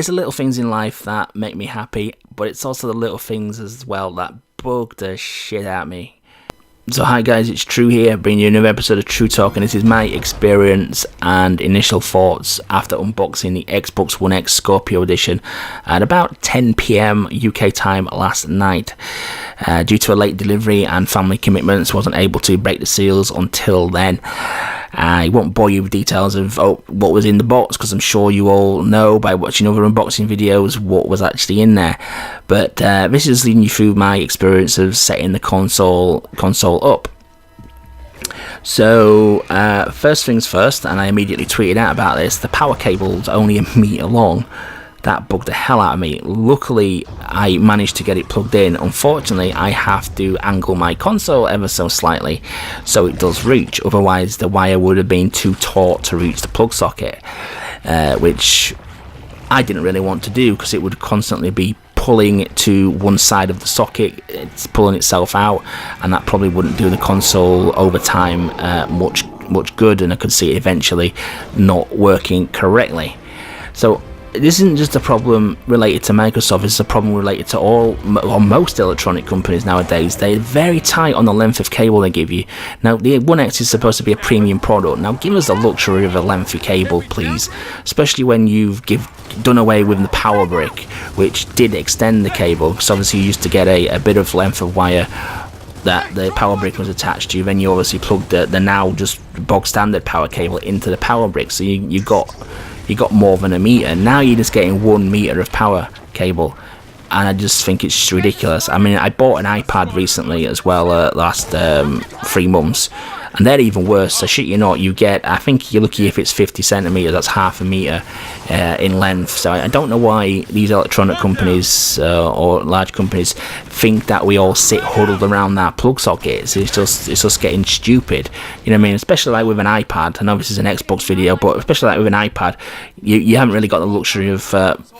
it's the little things in life that make me happy, but it's also the little things as well that bug the shit out of me. So hi guys, it's True here, bringing you another episode of True Talk, and this is my experience and initial thoughts after unboxing the Xbox One X Scorpio edition at about 10 PM UK time last night. Due to a late delivery and family commitments, wasn't able to break the seals until then. I won't bore you with details of what was in the box, because I'm sure you all know by watching other unboxing videos what was actually in there. But this is leading you through my experience of setting the console up. So first things first, and I immediately tweeted out about this, the power cable's only a metre long. That bugged the hell out of me. Luckily, I managed to get it plugged in. Unfortunately, I have to angle my console ever so slightly so it does reach. Otherwise, the wire would have been too taut to reach the plug socket, which I didn't really want to do, because it would constantly be pulling it to one side of the socket. It's pulling itself out, and that probably wouldn't do the console over time much good, and I could see it eventually not working correctly. So this isn't just a problem related to Microsoft, it's a problem related to most electronic companies nowadays. They're very tight on the length of cable they give you. Now, the One X is supposed to be a premium product. Now, give us the luxury of a lengthy cable, please. Especially when you've done away with the power brick, which did extend the cable. So obviously you used to get a bit of length of wire that the power brick was attached to. Then you obviously plugged the now just bog standard power cable into the power brick, so you got more than a meter. Now you're just getting 1 meter of power cable, and I just think it's just ridiculous. I mean, I bought an iPad recently as well, last 3 months, and they're even worse. So shit you not, you get, I think you're lucky if it's 50 centimeters, that's half a meter in length. So I don't know why these electronic companies or large companies think that we all sit huddled around that plug sockets. It's just getting stupid, you know what I mean? Especially like with an iPad. I know this is an Xbox video, but especially like with an iPad, you haven't really got the luxury of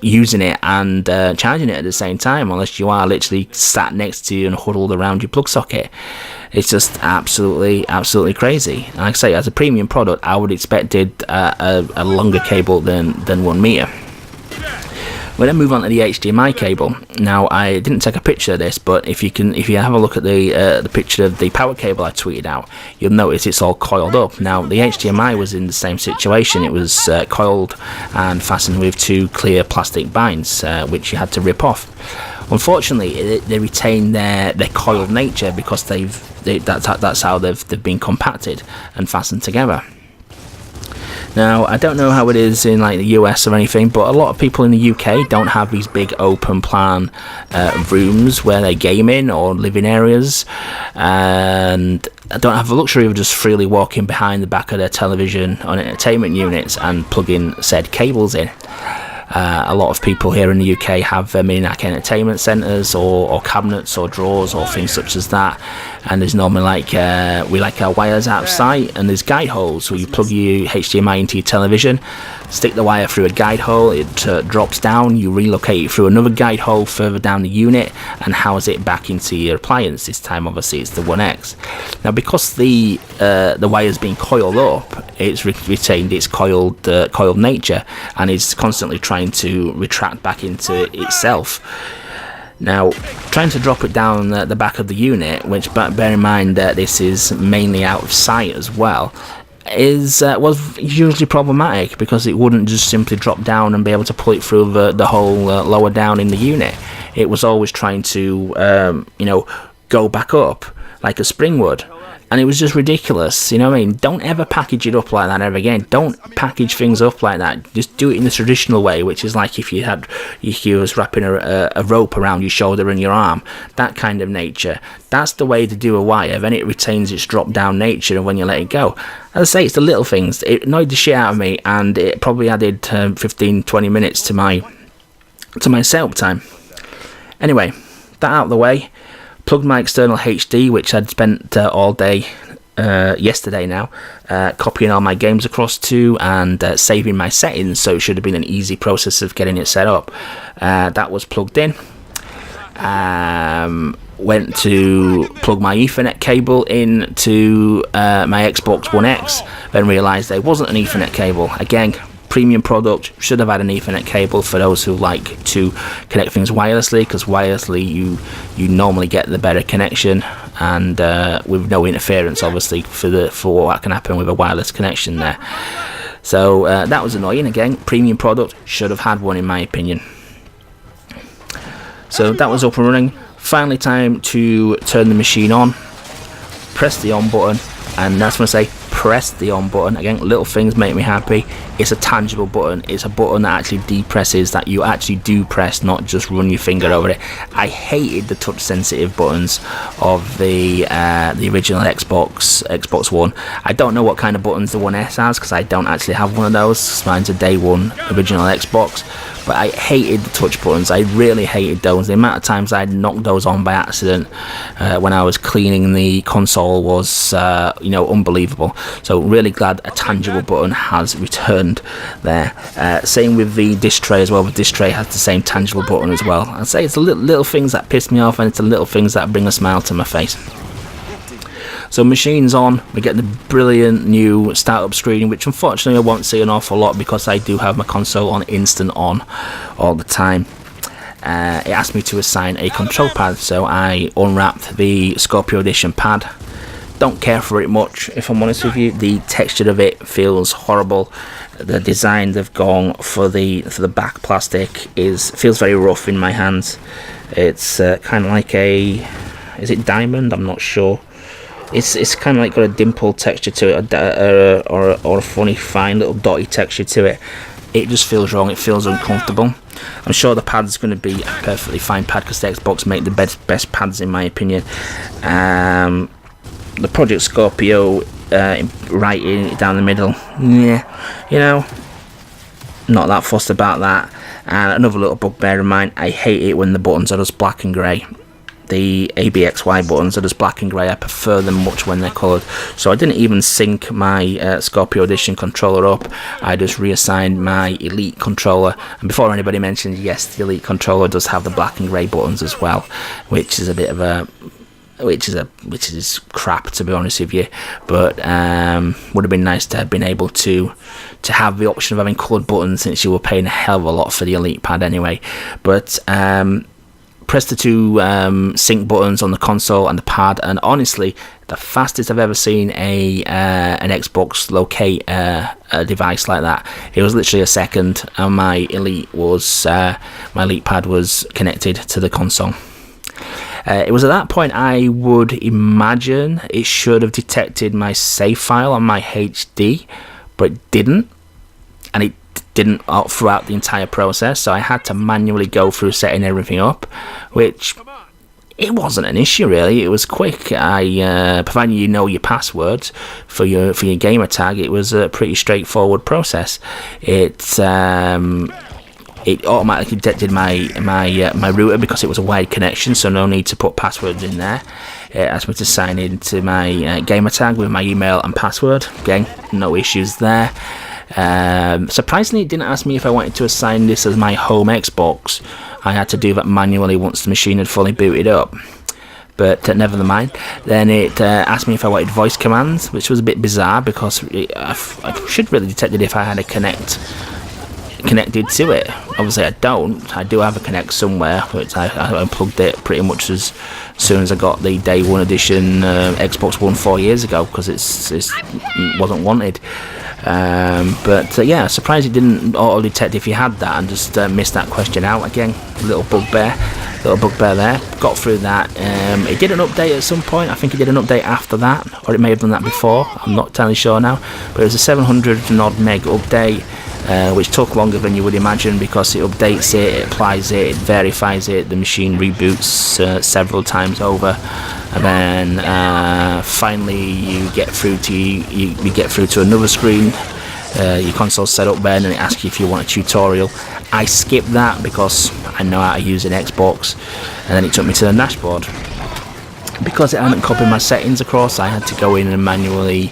using it and charging it at the same time, unless you are literally sat next to you and huddled around your plug socket. It's just absolutely crazy. And like I say, as a premium product, I would expected a longer cable than 1 meter. We'll then move on to the HDMI cable. Now, I didn't take a picture of this, but if you have a look at the picture of the power cable I tweeted out, you'll notice it's all coiled up. Now, the HDMI was in the same situation. It was coiled and fastened with 2 clear plastic binds, which you had to rip off. Unfortunately, they retain their coiled nature, because that's how they've been compacted and fastened together. Now, I don't know how it is in like the US or anything, but a lot of people in the UK don't have these big open plan rooms where they game in, or living areas, and don't have the luxury of just freely walking behind the back of their television on entertainment units and plugging said cables in. A lot of people here in the UK have mini-NAC entertainment centres, or cabinets or drawers or things such as that, and there's normally we like our wires out of sight, and there's guide holes, so you plug your HDMI into your television, stick the wire through a guide hole, it drops down, you relocate it through another guide hole further down the unit and house it back into your appliance. This time obviously it's the One X. Now, because the wire's been coiled up, it's retained its coiled nature, and it's constantly trying to retract back into itself. Now, trying to drop it down the back of the unit, which, bear in mind that this is mainly out of sight as well, was hugely problematic, because it wouldn't just simply drop down and be able to pull it through the hole lower down in the unit. It was always trying to go back up like a spring would, and it was just ridiculous. You know what I mean? Don't ever package it up like that ever again. Don't package things up like that. Just do it in the traditional way, which is like if you was wrapping a rope around your shoulder and your arm, that kind of nature. That's the way to do a wire. Then it retains its drop down nature, and when you let it go, as I say, it's the little things. It annoyed the shit out of me, and it probably added 15-20 minutes to my setup time. Anyway, that out of the way, plugged my external HD, which I'd spent all day yesterday now, copying all my games across to, and saving my settings, so it should have been an easy process of getting it set up. That was plugged in. Went to plug my Ethernet cable into my Xbox One X, then realised there wasn't an Ethernet cable. Again, premium product, should have had an Ethernet cable for those who like to connect things wirelessly, because wirelessly you normally get the better connection, and with no interference obviously for what can happen with a wireless connection there. So that was annoying. Again, premium product, should have had one in my opinion. So that was up and running. Finally time to turn the machine on, press the on button, and that's when I say press the on button. Again, little things make me happy. It's a tangible button. It's a button that actually depresses, that you actually do press, not just run your finger over it. I hated the touch sensitive buttons of the original Xbox One. I don't know what kind of buttons the One S has, because I don't actually have one of those. Mine's a day one original Xbox. But I hated the touch buttons. I really hated those. The amount of times I'd knocked those on by accident when I was cleaning the console was, unbelievable. So really glad a tangible button has returned there. Same with the disc tray as well. The disc tray has the same tangible button as well. I'd say it's the little things that piss me off, and it's the little things that bring a smile to my face. So machine's on, we get the brilliant new startup screen, which unfortunately I won't see an awful lot because I do have my console on instant on all the time. It asked me to assign a control pad, so I unwrapped the Scorpio Edition pad. Don't care for it much, if I'm honest with you. The texture of it feels horrible. The design they've gone for the back plastic feels very rough in my hands. It's kind of like is it diamond? I'm not sure. It's kind of like got a dimple texture to it, or a funny fine little dotty texture to it. It just feels wrong. It feels uncomfortable. I'm sure the pad's going to be a perfectly fine pad, because the Xbox make the best pads in my opinion. The Project Scorpio right in down the middle, yeah, not that fussed about that. And another little bugbear of mine, I hate it when the buttons are just black and grey. The ABXY buttons are just black and grey. I prefer them much when they're coloured. So I didn't even sync my Scorpio Edition controller up. I just reassigned my Elite controller. And before anybody mentions, yes, the Elite controller does have the black and grey buttons as well, which is a bit of a which is crap, to be honest with you. But would have been nice to have been able to have the option of having coloured buttons, since you were paying a hell of a lot for the Elite pad anyway. But press the two sync buttons on the console and the pad, and honestly, the fastest I've ever seen an Xbox locate a device like that. It was literally a second, and my Elite pad was connected to the console. It was at that point I would imagine it should have detected my save file on my HD, but it didn't, and it didn't throughout the entire process, so I had to manually go through setting everything up, which it wasn't an issue really. It was quick. Providing you know your passwords for your gamer tag, it was a pretty straightforward process. It automatically detected my router because it was a wired connection, so no need to put passwords in there. It asked me to sign into my gamer tag with my email and password. Again, no issues there. Surprisingly, it didn't ask me if I wanted to assign this as my home Xbox. I had to do that manually once the machine had fully booted up. But never mind. Then it asked me if I wanted voice commands, which was a bit bizarre because I should really detect it if I had a connected to it. Obviously I don't. I do have a Connect somewhere, but I unplugged it pretty much as soon as I got the day one edition Xbox One 4 years ago, because it wasn't wanted. But yeah, surprised it didn't auto detect if you had that, and just missed that question out again. Little bugbear there. Got through that. It did an update at some point. I think it did an update after that, or it may have done that before. I'm not entirely sure now, but it was a 700 and odd meg update. Which took longer than you would imagine, because it updates it applies it verifies it, the machine reboots several times over, and then finally you get through to another screen. Your console's set up there, and then it asks you if you want a tutorial. I skipped that because I know how to use an Xbox, and then it took me to the dashboard. Because it hadn't copied my settings across, I had to go in and manually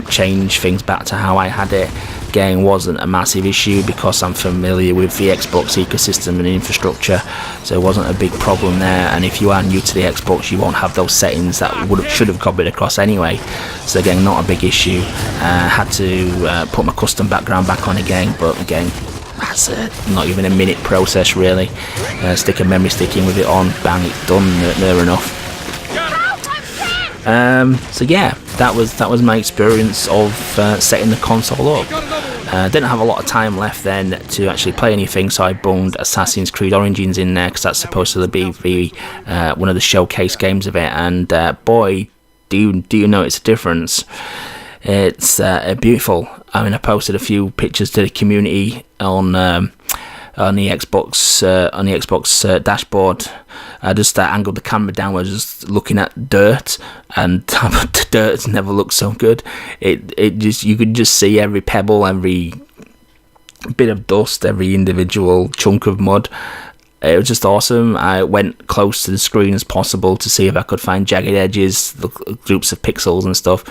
change things back to how I had it. again wasn't a massive issue because I'm familiar with the Xbox ecosystem and infrastructure, so it wasn't a big problem there. And if you are new to the Xbox, you won't have those settings that should have copied across anyway, so again, not a big issue. Had to put my custom background back on again, but again, that's not even a minute process really. Stick a memory stick in with it on, bang, it's done, near enough. So yeah, that was my experience of setting the console up. Didn't have a lot of time left then to actually play anything, so I bunged Assassin's Creed Origins in there because that's supposed to be one of the showcase games of it, and boy, do you notice a difference. It's beautiful. I mean, I posted a few pictures to the community on the Xbox dashboard. I just angled the camera downwards, just looking at dirt, and the dirt's never looked so good. It just, you could just see every pebble, every bit of dust, every individual chunk of mud. It was just awesome. I went close to the screen as possible to see if I could find jagged edges, groups of pixels and stuff.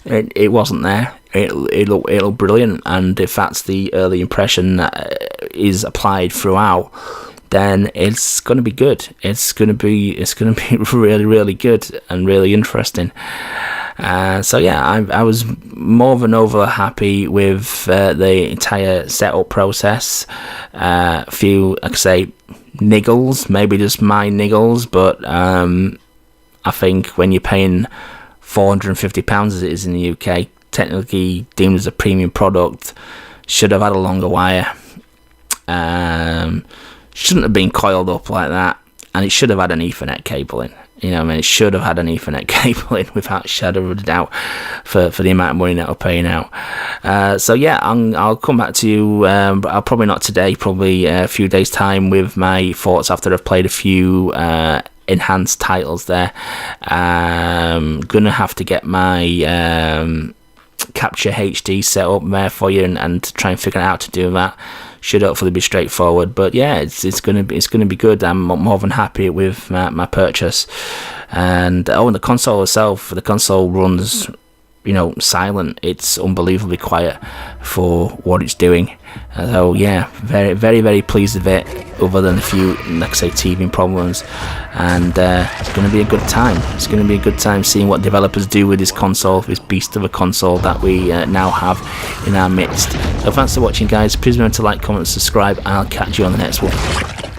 It wasn't there. It looked brilliant, and if that's the early impression that is applied throughout, then it's going to be good. It's going to be really, really good and really interesting. So yeah, I was more than over happy with the entire setup process. A few, like I say, niggles, maybe just my niggles, but I think when you're paying £450 as it is in the UK, technically deemed as a premium product, should have had a longer wire. Shouldn't have been coiled up like that, and it should have had an Ethernet cable in. You know what I mean? It should have had an Ethernet cable in without a shadow of a doubt for the amount of money that we're paying out. So yeah, I'll come back to you, but I'll probably not today, probably a few days time with my thoughts after I've played a few enhanced titles there. Gonna have to get my Capture HD set up there for you and try and figure out how to do that. Should hopefully be straightforward, but yeah, it's gonna be good. I'm more than happy with my purchase. And the console itself, the console runs, silent. It's unbelievably quiet for what it's doing. So yeah, very, very, very pleased with it, other than a few, like I say, teething problems. And it's going to be a good time. It's going to be a good time seeing what developers do with this console, this beast of a console that we now have in our midst. So thanks for watching, guys. Please remember to like, comment, subscribe, and I'll catch you on the next one.